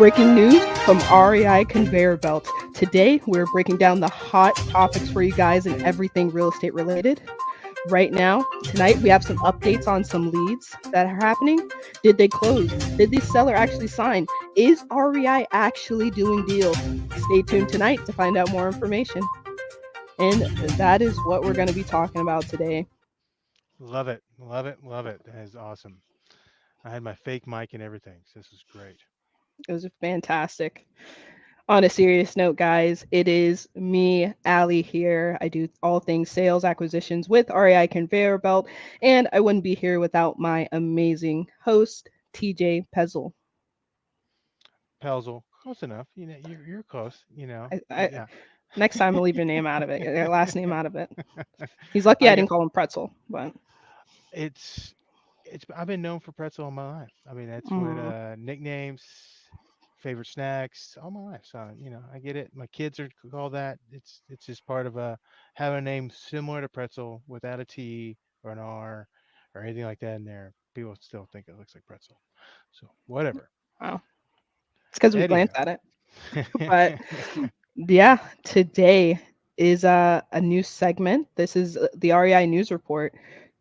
Breaking news from REI Converybelt. Today, we're breaking down the hot topics for you guys and everything real estate related. Right now, tonight, we have some updates on some leads that are happening. Did they close? Did the seller actually sign? Is REI actually doing deals? Stay tuned tonight to find out more information. And that is what we're going to be talking about today. Love it. Love it. Love it. That is awesome. I had my fake mic and everything. So this is great. It was fantastic. On a serious note, guys, it is me, Allie, here. I do all things sales acquisitions with REI Conveyor Belt, and I wouldn't be here without my amazing host, TJ Pezzle. Pelzel, close enough. You're close. I Yeah. next time I'll leave your name out of it, your last name out of it. He's lucky I I got didn't call him Pretzel, but it's I've been known for pretzel all my life. I mean, that's what mm, nicknames, favorite snacks all my life. So I get it. My kids are called that. It's just part of having a name similar to pretzel without a T or an R or anything like that in there. People still think it looks like pretzel. So whatever. wow, it's because we glanced Anyhow. at it. But yeah, today is a new segment. This is the REI News Report.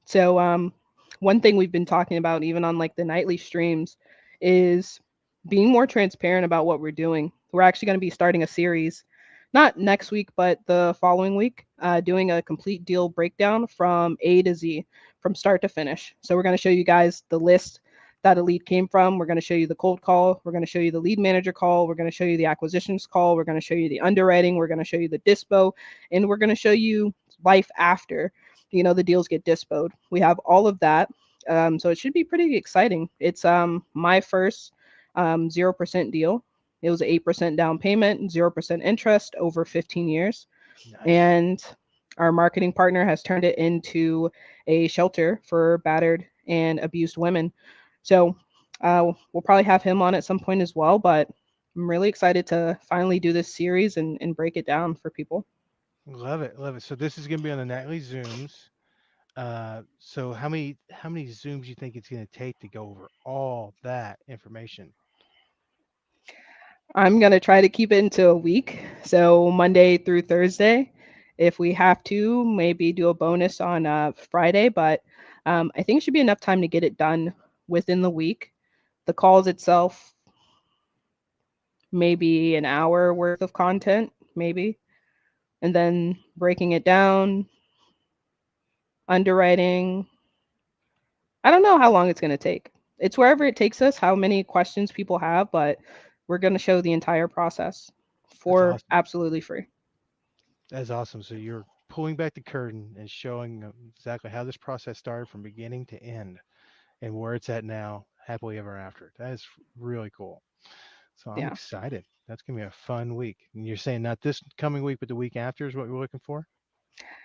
So, one thing we've been talking about, even on like the nightly streams, is being more transparent about what we're doing. We're actually going to be starting a series, not next week, but the following week, doing a complete deal breakdown from A to Z, from start to finish. So, we're going to show you guys the list that a lead came from. We're going to show you the cold call. We're going to show you the lead manager call. We're going to show you the acquisitions call. We're going to show you the underwriting. We're going to show you the dispo, and we're going to show you life after, the deals get dispoed. We have all of that. So it should be pretty exciting. It's my first 0% deal. It was 8% down payment, 0% interest over 15 years. Nice. And our marketing partner has turned it into a shelter for battered and abused women. So we'll probably have him on at some point as well. But I'm really excited to finally do this series and break it down for people. Love it. Love it. So this is going to be on the nightly Zooms. So how many Zooms you think it's going to take to go over all that information? I'm going to try to keep it into a week. So Monday through Thursday. If we have to, maybe do a bonus on Friday. But I think it should be enough time to get it done within the week. The calls itself, maybe an hour worth of content, maybe. And then breaking it down, underwriting. I don't know how long it's going to take. It's wherever it takes us, how many questions people have, but we're going to show the entire process That's for awesome. absolutely free. That's awesome. So you're pulling back the curtain and showing exactly how this process started from beginning to end and where it's at now, happily ever after. That is really cool. So I'm Yeah. excited. That's going to be a fun week. And you're saying not this coming week, but the week after is what we're looking for?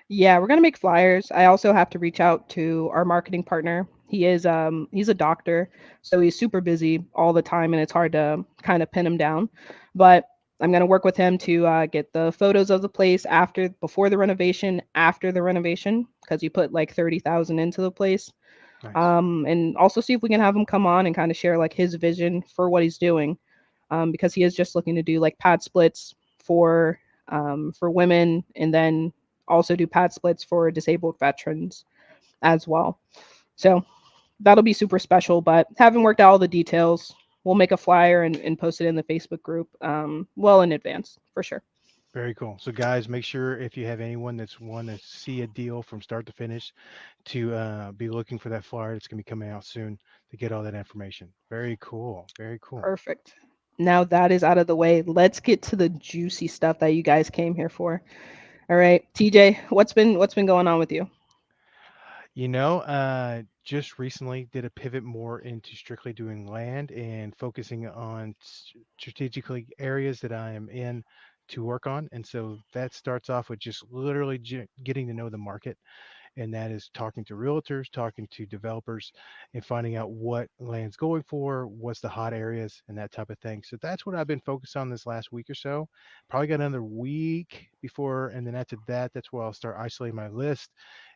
Yeah, we're gonna make flyers. I also have to reach out to our marketing partner. He's a doctor, so he's super busy all the time and it's hard to kind of pin him down. But I'm gonna work with him to get the photos of the place before the renovation, after the renovation, because he put like 30,000 into the place. Nice. And also see if we can have him come on and kind of share like his vision for what he's doing, because he is just looking to do like pad splits for women, and then also do pad splits for disabled veterans as well. So that'll be super special. But haven't worked out all the details. We'll make a flyer and post it in the Facebook group well in advance for sure. Very cool. So, guys, make sure if you have anyone that's want to see a deal from start to finish, to be looking for that flyer that's going to be coming out soon to get all that information. Very cool. Very cool. Perfect. Now that is out of the way, let's get to the juicy stuff that you guys came here for. All right, TJ, what's been going on with you? Just recently did a pivot more into strictly doing land and focusing on strategically areas that I am in to work on. And so that starts off with just literally getting to know the market, and that is talking to realtors, talking to developers, and finding out what land's going for, what's the hot areas, and that type of thing. So that's what I've been focused on this last week or so. Probably got another week before, and then after that, that's where I'll start isolating my list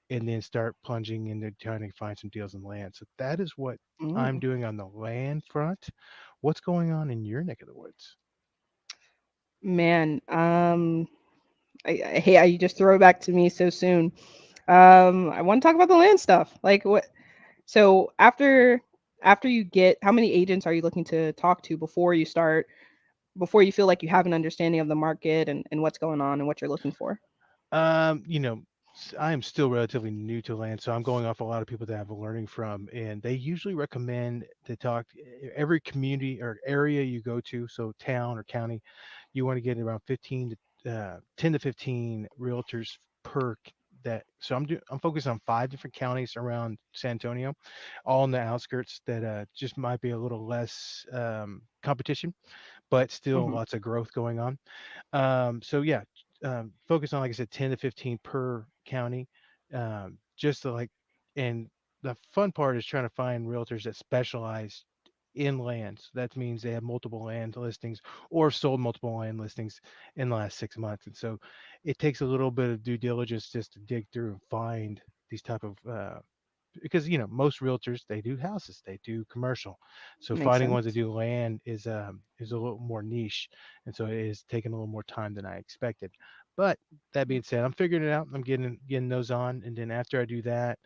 and then start plunging into trying to find some deals in land. So that is what I'm Mm. doing on the land front. What's going on in your neck of the woods? Man, I hate how you just throw it back to me so soon. I want to talk about the land stuff. Like what? So after you get, how many agents are you looking to talk to before you start, before you feel like you have an understanding of the market and what's going on and what you're looking for? You know, I am still relatively new to land, so I'm going off a lot of people that I've been learning from, and they usually recommend to talk every community or area you go to, so town or county, you want to get around 15 to 10 to 15 realtors per that. So I'm focused on 5 different counties around San Antonio, all in the outskirts that just might be a little less competition, but still Hmm. lots of growth going on. So yeah, focus on, like I said, 10 to 15 per county. Just to like, and the fun part is trying to find realtors that specialize in land. So that means they have multiple land listings or sold multiple land listings in the last 6 months. And so it takes a little bit of due diligence just to dig through and find these type of because most realtors, they do houses, they do commercial, so Makes finding ones that sense. do land is a little more niche, and so it is taking a little more time than I expected. But that being said, I'm figuring it out. I'm getting those on, and then after I do that,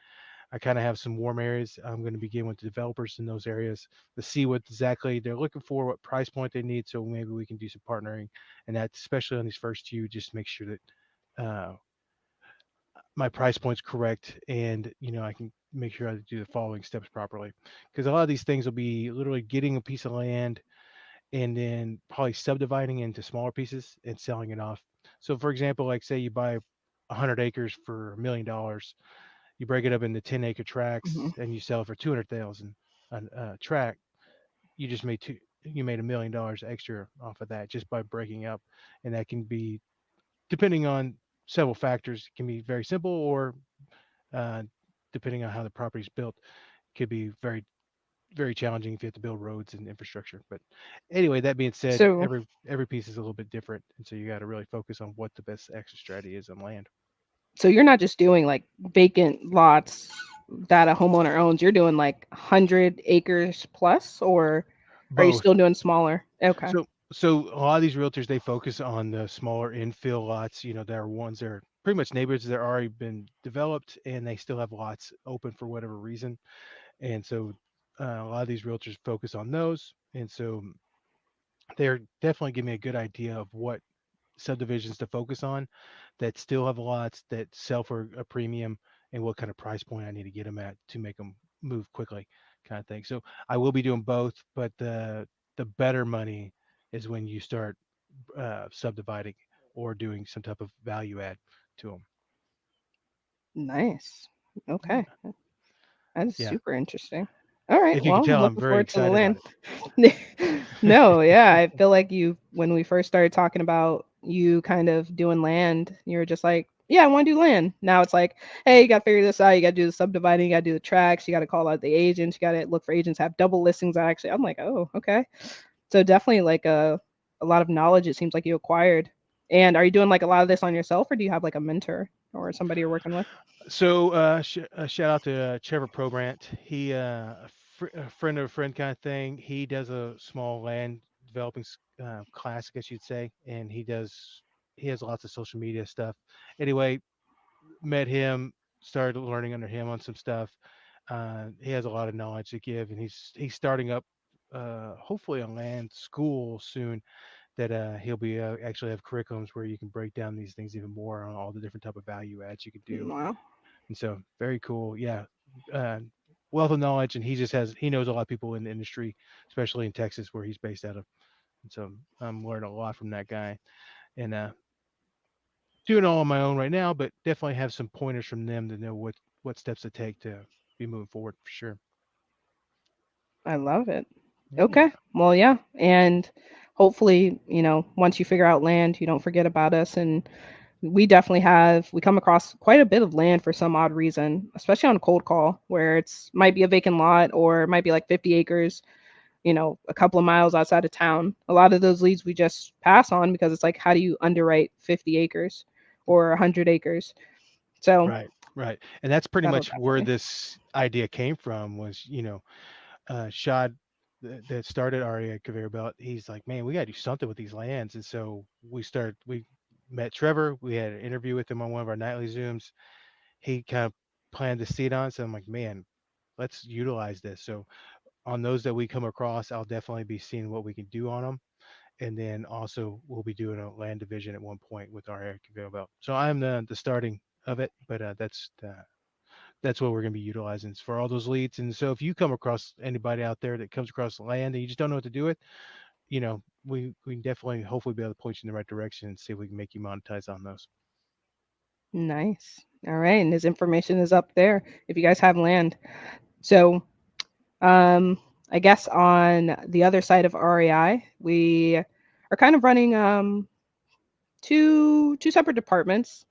I kind of have some warm areas. I'm going to begin with the developers in those areas to see what exactly they're looking for, what price point they need, so maybe we can do some partnering, and that especially on these first few, just to make sure that my price point's correct, and I can make sure I do the following steps properly, because a lot of these things will be literally getting a piece of land and then probably subdividing into smaller pieces and selling it off. So for example, like say you buy 100 acres for $1 million, you break it up into 10-acre Hmm. tracts and you sell it for 200,000 a tract. You made $1 million extra off of that just by breaking up, and that can be, depending on several factors, can be very simple, or uh, depending on how the property is built, could be very, very challenging if you have to build roads and infrastructure. But anyway, that being said, So every piece is a little bit different, and so you got to really focus on what the best exit strategy is on land. so you're not just doing like vacant lots that a homeowner owns. You're doing like 100 acres plus, or are you Both. still doing smaller? Okay. So a lot of these realtors, they focus on the smaller infill lots. That are ones that are pretty much neighborhoods that are already been developed, and they still have lots open for whatever reason. And so a lot of these realtors focus on those, and so they're definitely giving me a good idea of what subdivisions to focus on that still have lots that sell for a premium, and what kind of price point I need to get them at to make them move quickly, kind of thing. So I will be doing both, but the better money is when you start subdividing or doing some type of value add to them. Nice. Okay. That is Yeah. super interesting. All right. If you Well, can I'm tell, I'm looking very forward to the excited about land. it. No, yeah, I feel like when we first started talking about you kind of doing land, you were just like, yeah, I want to do land. Now it's like, hey, you got to figure this out. You got to do the subdividing. You got to do the tracks. You got to call out the agents. You got to look for agents that have double listings. Actually, I'm like, oh, okay. So definitely like a lot of knowledge. It seems like you acquired. And are you doing like a lot of this on yourself, or do you have like a mentor or somebody you're working with? So, shout out to Trevor Probrandt. He, a friend of a friend kind of thing. He does a small land developing class, I guess you'd say, and he has lots of social media stuff. Anyway, met him, started learning under him on some stuff. He has a lot of knowledge to give, and he's starting up, hopefully a land school soon, that he'll be actually have curriculums where you can break down these things even more on all the different type of value adds you can do. Wow. And so very cool. Yeah. Uh, Wealth of knowledge, and he knows a lot of people in the industry, especially in Texas where he's based out of. And so I'm learning a lot from that guy, and doing it all on my own right now, but definitely have some pointers from them to know what steps to take to be moving forward for sure. I love it. Yeah. Okay. Well, yeah. And hopefully, once you figure out land, you don't forget about us. And we come across quite a bit of land for some odd reason, especially on cold call, where it's might be a vacant lot or it might be like 50 acres, a couple of miles outside of town. A lot of those leads we just pass on because it's like, how do you underwrite 50 acres or 100 acres? So Right. Right. And that's pretty That'll much where definitely. this idea came from was, Shad that started REI Converybelt. He's like, man, we got to do something with these lands. And so we met Trevor. We had an interview with him on one of our nightly Zooms. He kind of planned the seed on. So I'm like, man, let's utilize this. So on those that we come across, I'll definitely be seeing what we can do on them. And then also we'll be doing a land division at one point with our REI Converybelt. So I'm the starting of it, but that's what we're going to be utilizing is for all those leads. And so if you come across anybody out there that comes across land and you just don't know what to do with, we can definitely hopefully be able to point you in the right direction and see if we can make you monetize on those. Nice. All right, and his information is up there if you guys have land. So, um, I guess on the other side of REI, we are kind of running two separate departments.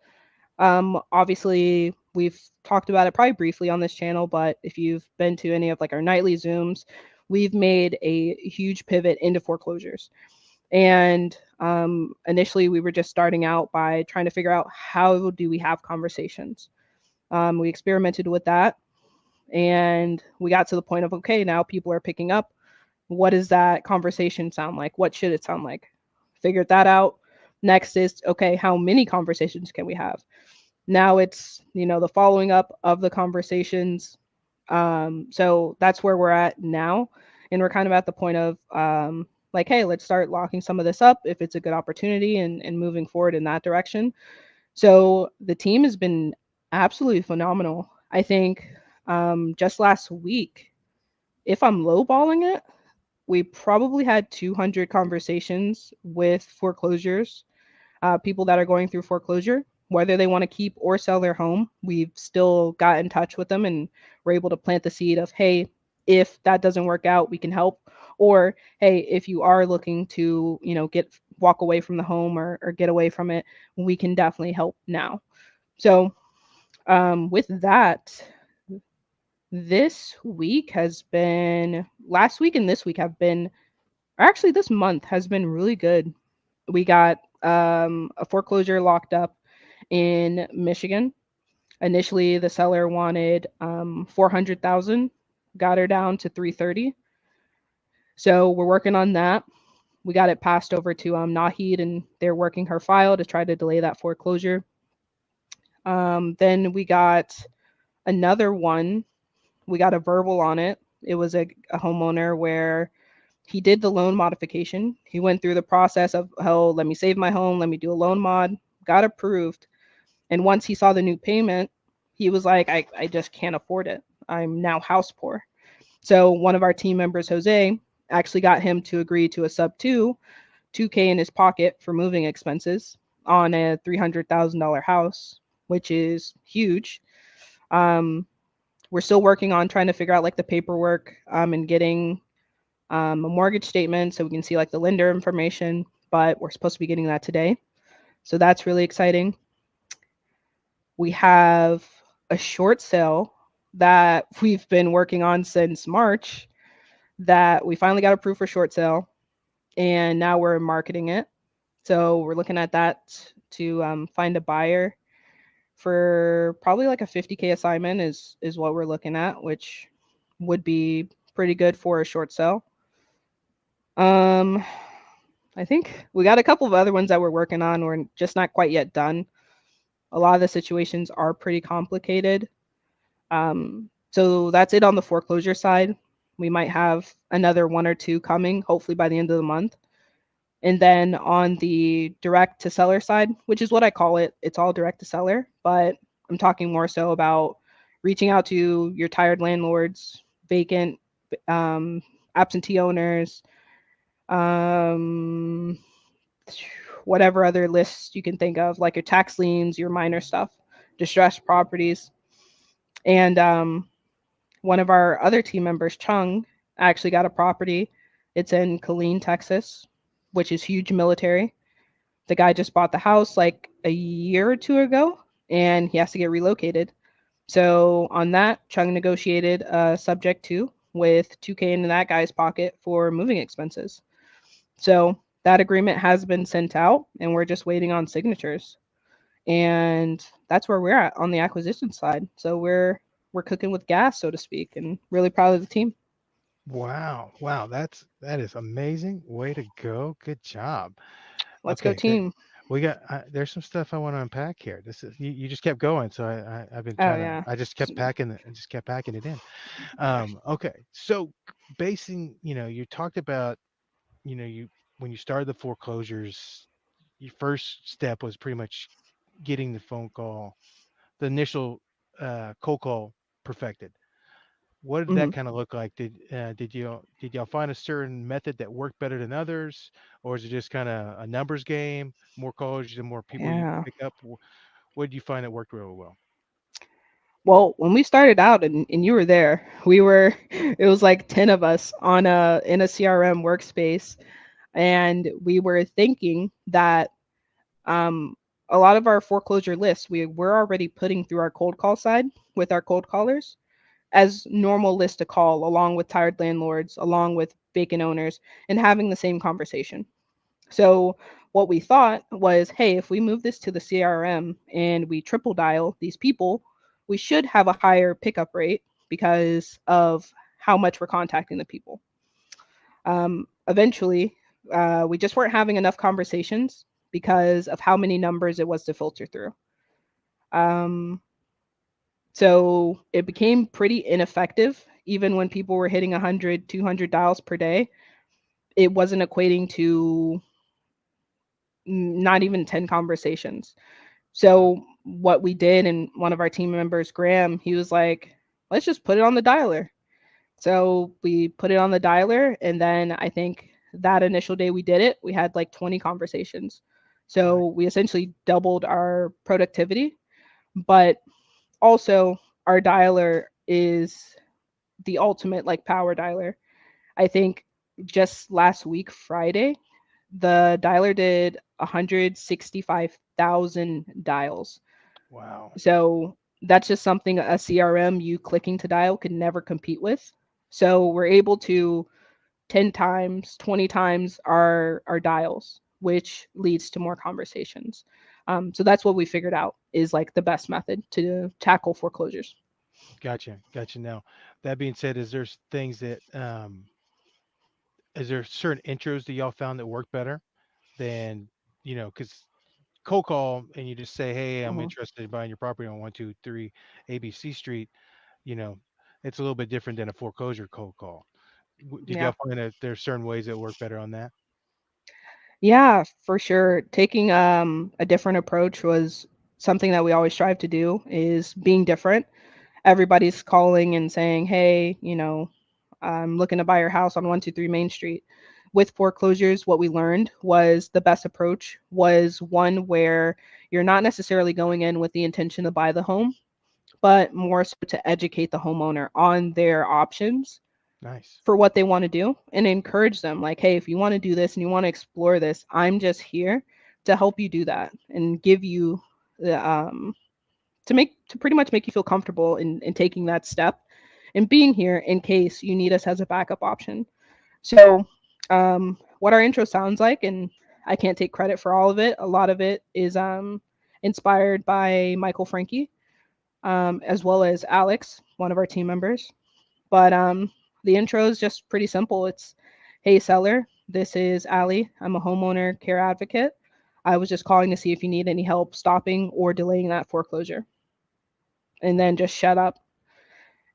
Obviously, we've talked about it probably briefly on this channel, but if you've been to any of like our nightly Zooms, we've made a huge pivot into foreclosures. And initially, we were just starting out by trying to figure out how do we have conversations. We experimented with that, and we got to the point of okay, now people are picking up. What does that conversation sound like? What should it sound like? Figured that out. Next is okay, how many conversations can we have? Now it's the following up of the conversations. So that's where we're at now, and we're kind of at the point of like, hey, let's start locking some of this up if it's a good opportunity, and moving forward in that direction. So the team has been absolutely phenomenal. I think just last week, if I'm lowballing it, we probably had 200 conversations with foreclosures, people that are going through foreclosure, whether they want to keep or sell their home. We've still got in touch with them, and we're able to plant the seed of, hey, if that doesn't work out, we can help. Or, hey, if you are looking to, walk away from the home, or get away from it, we can definitely help now. So, with that, this week has been, last week and this week have been, or actually, this month has been really good. We got a foreclosure locked up in Michigan. Initially, the seller wanted 400,000, got her down to 330. So we're working on that. We got it passed over to Nahid, and they're working her file to try to delay that foreclosure. Then we got another one. We got a verbal on it. It was a homeowner where he did the loan modification. He went through the process of, oh, let me save my home, let me do a loan mod, got approved. And once he saw the new payment, he was like, I just can't afford it. I'm now house poor. So one of our team members, Jose, actually got him to agree to a sub 2K in his pocket for moving expenses on a $300,000 house, which is huge. We're still working on trying to figure out like the paperwork, and getting a mortgage statement so we can see like the lender information, but we're supposed to be getting that today. So that's really exciting. We have a short sale that we've been working on since March that we finally got approved for short sale, and now we're marketing it. So we're looking at that to find a buyer for probably like a 50K assignment is what we're looking at, which would be pretty good for a short sale. Um, I think we got a couple of other ones that we're working on. We're just not quite yet done. A lot of the situations are pretty complicated. So that's it on the foreclosure side. We might have another one or two coming, hopefully by the end of the month. And then on the direct to seller side, which is what I call it, it's all direct to seller, but I'm talking more so about reaching out to your tired landlords, vacant, um, absentee owners, um, whatever other lists you can think of, like your tax liens, your minor stuff, distressed properties. And one of our other team members, Chung, actually got a property. It's in Killeen, Texas, which is huge military. The guy just bought the house like a year or two ago, and he has to get relocated. So on that, Chung negotiated a subject to with 2K in that guy's pocket for moving expenses. So that agreement has been sent out, and we're just waiting on signatures. and that's where we're at on the acquisition side. So we're cooking with gas, so to speak, and really proud of the team. Wow, wow, that is amazing. Way to go. Good job. Let's go Okay, there, team. we got there's some stuff I want to unpack here. This is you just kept going, so I've been Oh trying to yeah. I just kept packing it and just kept packing it in. Okay. So basing, you talked about, you when you started the foreclosures, your first step was pretty much getting the phone call, the initial cold call perfected. What did Hmm. that kind of look like? Did y'all find a certain method that worked better than others, or is it just kind of a numbers game? More calls, the more people you Yeah. pick up. What did you find that worked really well? Well, when we started out and you were there, we were it was like 10 of us on a in a CRM workspace, and we were thinking that um a lot of our foreclosure lists we're already putting through our cold call side with our cold callers as normal list to call, along with tired landlords, along with vacant owners, and having the same conversation. So what we thought was, hey, if we move this to the CRM and we triple dial these people, we should have a higher pickup rate because of how much we're contacting the people. Eventually, we just weren't having enough conversations because of how many numbers it was to filter through. Um, so it became pretty ineffective. Even when people were hitting 100, 200 dials per day, it wasn't equating to not even 10 conversations. Wow. So what we did, and one of our team members, Graham, he was like, let's just put it on the dialer. So we put it on the dialer, and then I think that initial day we did it, we had like 20 conversations. Nice. So we essentially doubled our productivity, but also our dialer is the ultimate like power dialer. I think just last week, Friday, the dialer did 165,000 dials. Wow. So that's just something a CRM you clicking to dial could never compete with. So we're able to 10 times, 20 times our dials, which leads to more conversations. So that's what we figured out is like the best method to tackle foreclosures. Gotcha. Gotcha. Now, that being said, is there certain intros that y'all found that work better than, because cold call and you just say, hey, I'm Mhm. interested in buying your property on 123 ABC Street, you know, it's a little bit different than a foreclosure cold call. Did Yeah. y'all find that there's certain ways that work better on that? Yeah, for sure. Taking a different approach was something that we always strive to do is being different. Everybody's calling and saying, "Hey, I'm looking to buy your house on 123 Main Street." With foreclosures, what we learned was the best approach was one where you're not necessarily going in with the intention to buy the home, but more so to educate the homeowner on their options Nice. for what they want to do and encourage them like, hey, if you want to do this and you want to explore this, I'm just here to help you do that and give you the to pretty much make you feel comfortable in taking that step and being here in case you need us as a backup option. So what our intro sounds like, and I can't take credit for all of it, a lot of it is inspired by Michael Frankie, as well as Alex, one of our team members. But the intro is just pretty simple. It's, hey, seller, this is Allie. I'm a homeowner care advocate. I was just calling to see if you need any help stopping or delaying that foreclosure. And then just shut up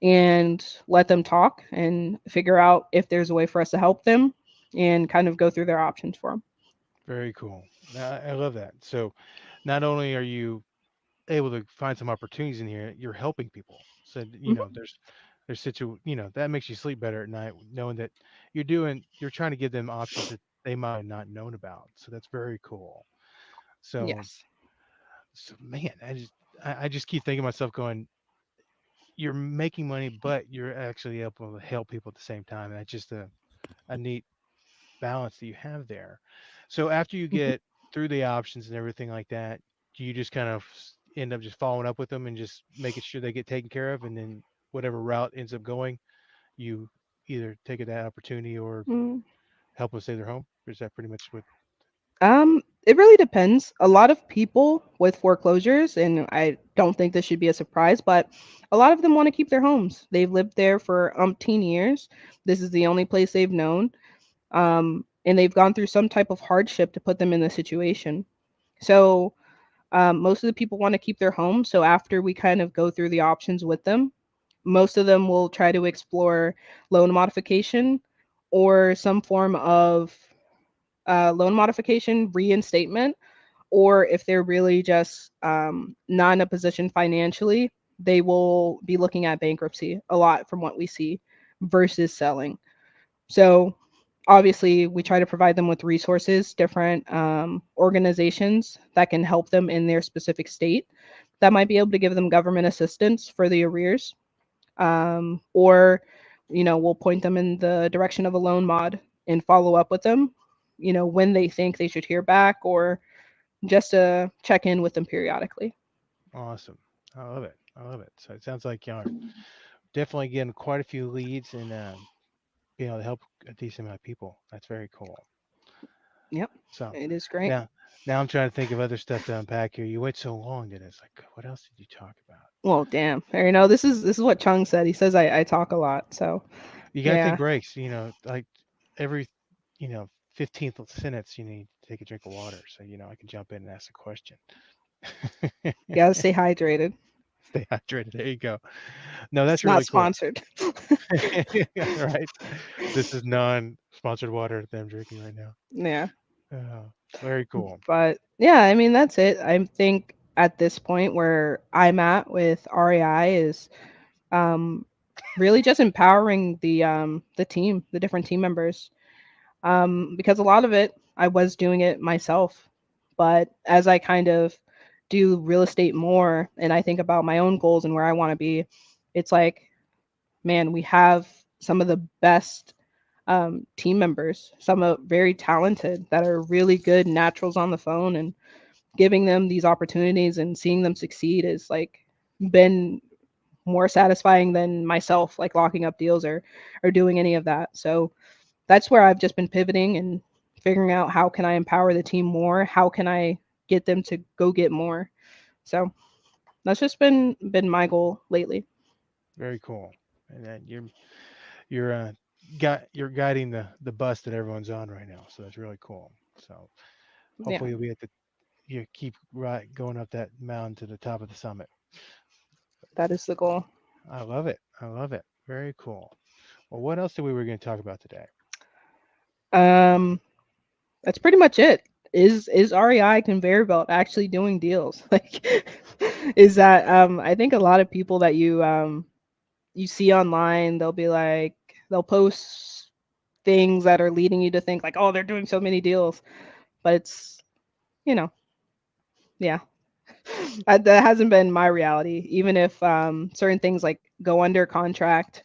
and let them talk and figure out if there's a way for us to help them and kind of go through their options for them. Very cool. I love that. So not only are you able to find some opportunities in here, you're helping people. So, Hmm. that makes you sleep better at night knowing that you're trying to give them options that they might have not known about. So that's very cool. So, Yes. man, I just keep thinking to myself going, you're making money, but you're actually able to help people at the same time. And that's just a neat balance that you have there. So after you Hmm. get through the options and everything like that, do you just kind of end up just following up with them and just making sure they get taken care of, and then whatever route ends up going, you either take that opportunity or Mm. help them save their home? Or is that pretty much what? It really depends. A lot of people with foreclosures, and I don't think this should be a surprise, but a lot of them want to keep their homes. They've lived there for umpteen years. This is the only place they've known. And they've gone through some type of hardship to put them in this situation. So most of the people want to keep their home. So after we kind of go through the options with them, most of them will try to explore loan modification or some form of loan modification, reinstatement, or if they're really just not in a position financially, they will be looking at bankruptcy a lot from what we see versus selling. So obviously, we try to provide them with resources, different organizations that can help them in their specific state that might be able to give them government assistance for the arrears, or we'll point them in the direction of a loan mod and follow up with them, when they think they should hear back, or just to check in with them periodically. Awesome. I love it. I love it. So it sounds like you're definitely getting quite a few leads and being able to help a decent amount of people. That's very cool. Yep, So it is great. now, now I'm trying to think of other stuff to unpack here. You went so long that it's like, what else did you talk about? Well, damn. This is what Chung said. He says I talk a lot. So You got to take yeah, breaks. Like every, 15th sentence, you need to take a drink of water. So I can jump in and ask a question. gotta stay hydrated. Stay hydrated. There you go. No, It's that's not really cool. sponsored. Right. This is non-sponsored water that I'm drinking right now. Yeah. Very cool. But yeah, I mean that's it. I think at this point where I'm at with REI is um really just empowering the team, the different team members. Because a lot of it I was doing it myself. But as I kind of do real estate more and I think about my own goals and where I want to be, it's like, man, we have some of the best team members, some are very talented that are really good naturals on the phone, and giving them these opportunities and seeing them succeed is like been more satisfying than myself like locking up deals or doing any of that. So that's where I've just been pivoting and figuring out how can I empower the team more, how can I get them to go get more. So that's just been my goal lately. Very cool. And then you're you're guiding the bus that everyone's on right now. So that's really cool. So Yeah, hopefully you'll be at the you keep right going up that mountain to the top of the summit. that is the goal. I love it. I love it. Very cool. Well, what else did we were going to talk about today? um that's pretty much it. Is REI Conveyor Belt actually doing deals? Like, is that I think a lot of people that you see online, they'll be like they'll post things that are leading you to think like, oh, they're doing so many deals, but it's you know, yeah, that hasn't been my reality. Even if certain things like go under contract,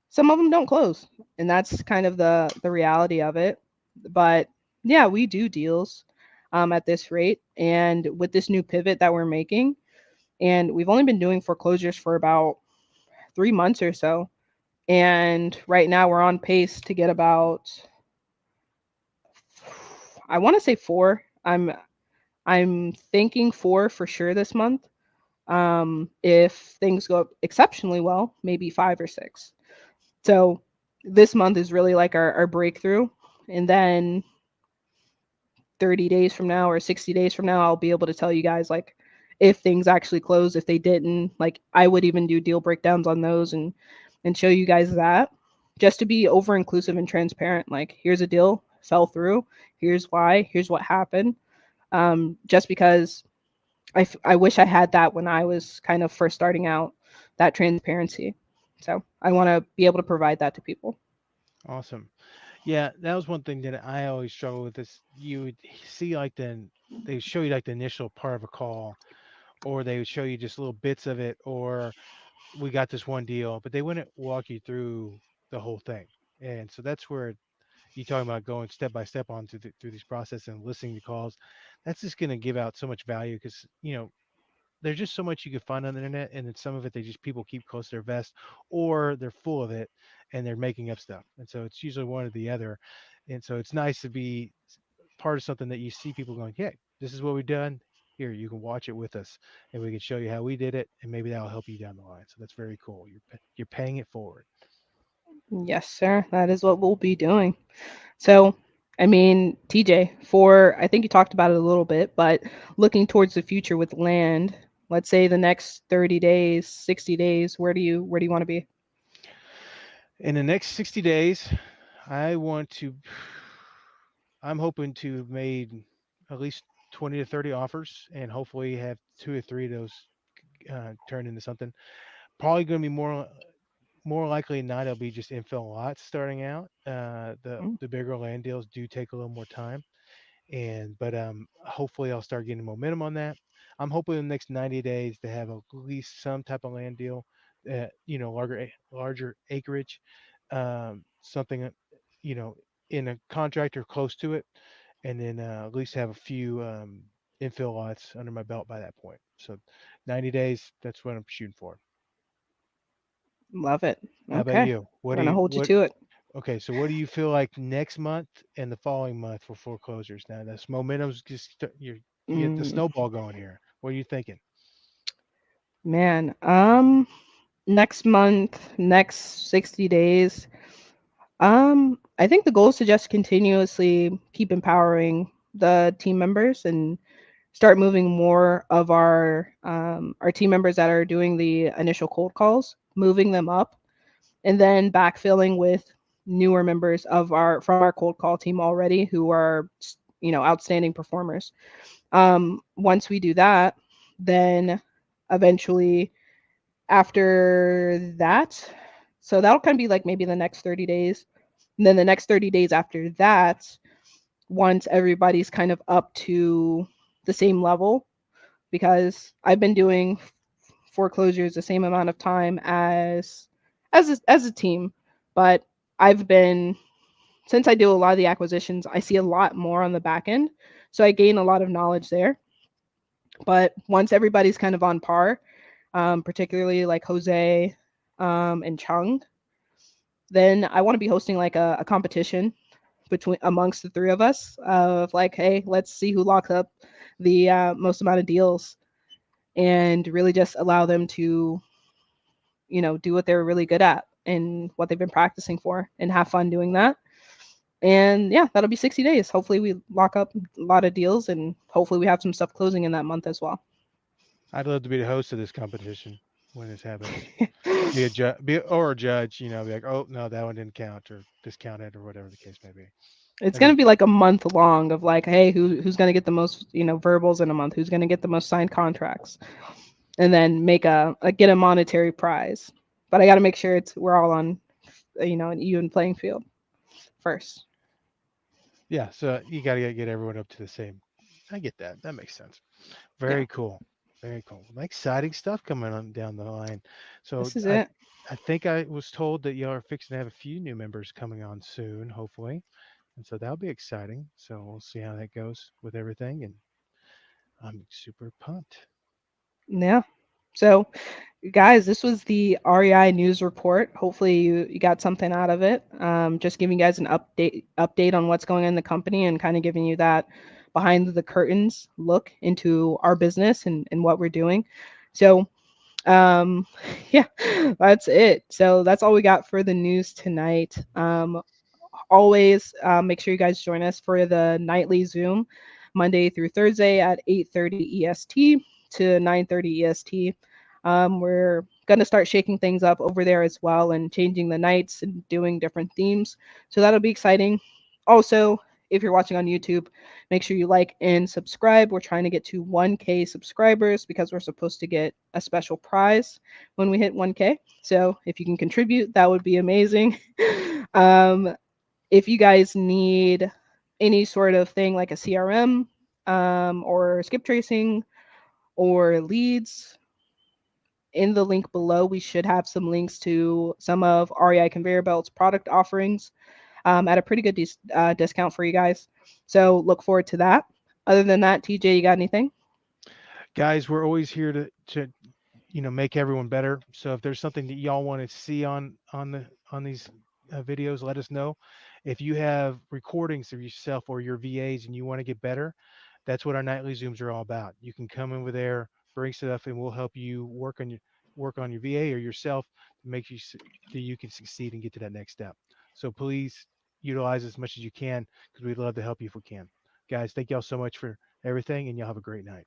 some of them don't close, and that's kind of the reality of it. But yeah, we do deals at this rate, and with this new pivot that we're making, and we've only been doing foreclosures for about 3 months or so, and right now we're on pace to get about, I want to say four. I'm thinking four for sure this month. If things go exceptionally well, maybe five or six. So this month is really like our breakthrough. And then 30 days from now or 60 days from now, I'll be able to tell you guys like if things actually close, if they didn't, like I would even do deal breakdowns on those and show you guys that, just to be over inclusive and transparent. Like here's a deal, fell through, here's why, here's what happened. Just because I wish I had that when I was kind of first starting out, that transparency. So I want to be able to provide that to people. Awesome. Yeah, that was one thing that I always struggle with. Is you would see like they show you like the initial part of a call, or they would show you just little bits of it, or we got this one deal, but they wouldn't walk you through the whole thing. And so that's where you talking about going step by step on through these process and listening to calls. That's just going to give out so much value because there's just so much you can find on the internet, and then some of it they just people keep close to their vest, or they're full of it and they're making up stuff. And so it's usually one or the other. And so it's nice to be part of something that you see people going, yeah, this is what we've done. Here, you can watch it with us, and we can show you how we did it, and maybe that'll help you down the line. So that's very cool. You're paying it forward. Yes, sir. That is what we'll be doing. So, I mean, TJ, for I think you talked about it a little bit, but looking towards the future with land, let's say the next 30 days, 60 days, where do you want to be? In the next 60 days, I want to. I'm hoping to have made at least 20 to 30 offers, and hopefully have two or three of those turned into something. Probably going to be more likely than not, it'll be just infill lots starting out. Mm, The bigger land deals do take a little more time, and but hopefully I'll start getting momentum on that. I'm hoping in the next 90 days to have at least some type of land deal, larger acreage, something, you know, in a contract or close to it, and then at least have a few infill lots under my belt by that point. So 90 days, that's what I'm shooting for. love it. How about Okay. you? We're gonna hold you What to it. Okay, so what do you feel like next month and the following month for foreclosures? Now, this momentum's just you get the Mm, snowball going here. What are you thinking? man, next month, next 60 days, I think the goal is to just continuously keep empowering the team members and start moving more of our team members that are doing the initial cold calls, moving them up, and then backfilling with newer members of our from our cold call team already who are outstanding performers. Once we do that, then eventually after that, so that'll kind of be like maybe the next 30 days. And then the next 30 days after that, once everybody's kind of up to the same level, because I've been doing foreclosures the same amount of time as a team, but I've been since I do a lot of the acquisitions, I see a lot more on the back end, so I gain a lot of knowledge there. But once everybody's kind of on par, particularly like Jose and Chung, then I want to be hosting like a competition between amongst the three of us of like, hey, let's see who locks up the most amount of deals, and really just allow them to do what they're really good at and what they've been practicing for and have fun doing that. And yeah, that'll be 60 days. Hopefully we lock up a lot of deals and hopefully we have some stuff closing in that month as well. I'd love to be the host of this competition when this happens. Be a judge, or a judge. Be like, oh no, that one didn't count or discounted or whatever the case may be. It's That'd gonna be be like a month long of like, hey, who's gonna get the most, verbals in a month? Who's gonna get the most signed contracts? And then make get a monetary prize. But I got to make sure we're all on, an even playing field first. yeah. So you got to get everyone up to the same. I get that. That makes sense. Yeah, Very cool. Very cool. Exciting stuff coming on down the line. So this is it. I think I was told that y'all are fixing to have a few new members coming on soon, hopefully. And so that'll be exciting. So we'll see how that goes with everything. And I'm super pumped. Yeah. So, guys, this was the REI News Report. Hopefully, you got something out of it. Just giving you guys an update on what's going on in the company and kind of giving you that behind the curtains look into our business and what we're doing. So, um, yeah, that's it. So that's all we got for the news tonight. Always make sure you guys join us for the nightly Zoom Monday through Thursday at 8:30 EST to 9:30 EST. We're going to start shaking things up over there as well and changing the nights and doing different themes. So that'll be exciting. Also, if you're watching on YouTube, make sure you like and subscribe. We're trying to get to 1K subscribers because we're supposed to get a special prize when we hit 1K. So if you can contribute, that would be amazing. um, if you guys need any sort of thing like a CRM or skip tracing or leads, in the link below, we should have some links to some of REI Converybelt's product offerings at a pretty good discount for you guys. So look forward to that. Other than that, TJ, you got anything? Guys, we're always here to make everyone better. So if there's something that y'all want to see on these videos, let us know. If you have recordings of yourself or your VAs and you want to get better, that's what our nightly Zooms are all about. You can come over there, bring stuff, and we'll help you work on your VA or yourself to make that you can succeed and get to that next step. So please utilize as much as you can because we'd love to help you if we can. Guys, thank y'all so much for everything, and y'all have a great night.